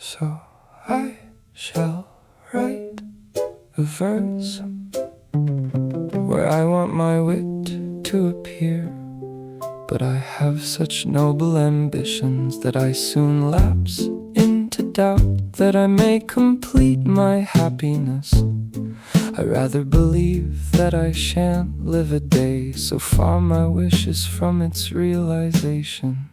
So I shall write a verse where I want my wit to appear, but I have such noble ambitions that I soon lapse into doubt that I may complete my happiness. I rather believe that I shan't live a day so far my wish is from its realization.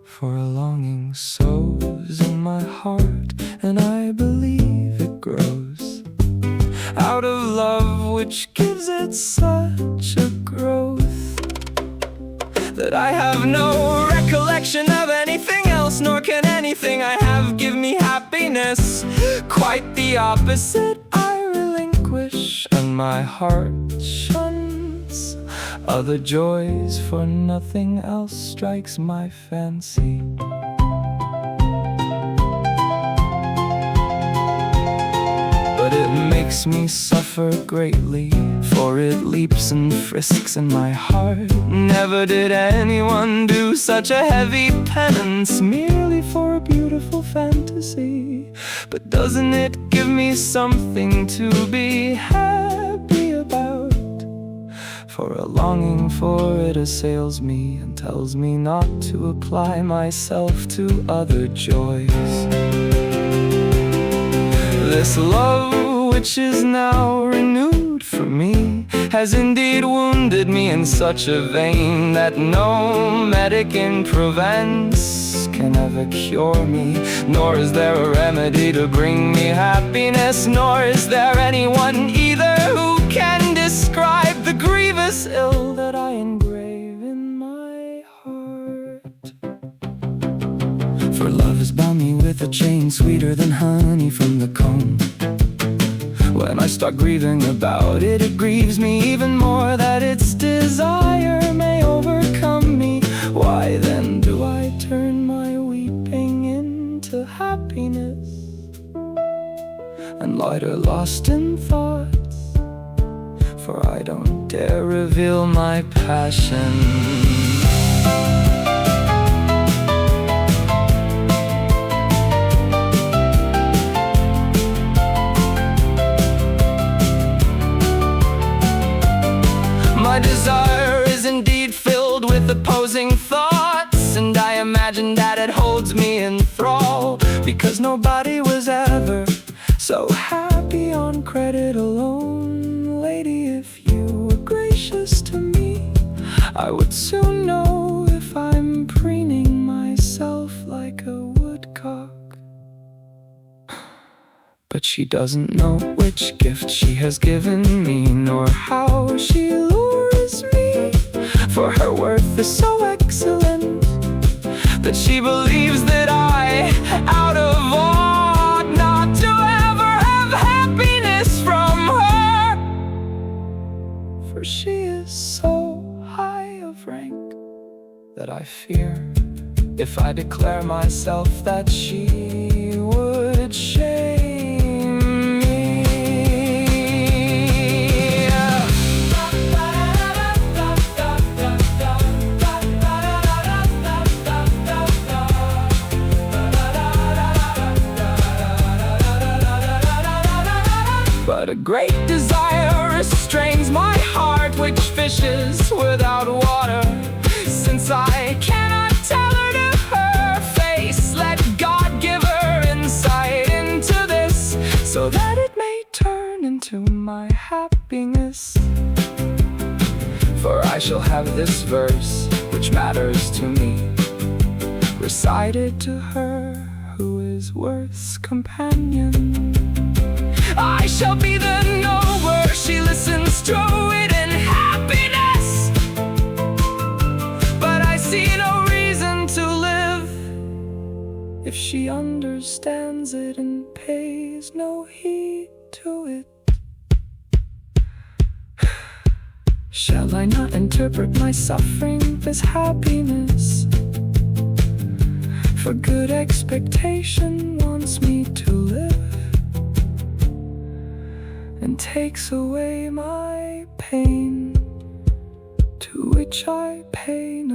For a longing sows in my heart, and I believe it grows out of love, which gives it such a growth that I have no recollection of anything else, nor can anything I have give me happiness. Quite the opposite I relinquish, and my heart shuns other joys, for nothing else strikes my fancy. But it makes me suffer greatly, for it leaps and frisks in my heart. Never did anyone do such a heavy penance merely for a beautiful fantasy. But doesn't it give me something to be happy about? For a longing for it assails me and tells me not to apply myself to other joys. This love which is now renewed for me has indeed wounded me in such a vein that no medic in Provence can ever cure me. Nor is there a remedy to bring me happiness, nor is there anyone either who can describe the grievous ill that I engrave in my heart. For love has bound me with a chain sweeter than honey from the comb. When I start grieving about it, it grieves me even more that its desire may overcome me. Why then do I turn my weeping into happiness and lighter lost in thoughts? For I don't dare reveal my passion. My desire is indeed filled with opposing thoughts, and I imagine that it holds me in thrall, because nobody was ever so happy on credit alone. Lady, if you were gracious to me, I would soon know if I'm preening myself like a woodcock. But she doesn't know which gift she has given me, nor how she lures me. For her worth is so excellent that she believes that I, out of ought not to ever have happiness from her. For she is so high of rank that I fear, if I declare myself, that she would shame. But a great desire restrains my heart, which fishes without water. Since I cannot tell her to her face, let God give her insight into this, so that it may turn into my happiness. For I shall have this verse, which matters to me, recited to her who is worth's companion. I shall be the knower, she listens to it in happiness. But I see no reason to live if she understands it and pays no heed to it. Shall I not interpret my suffering as happiness? For good expectation wants me to live, and takes away my pain, to which I pay no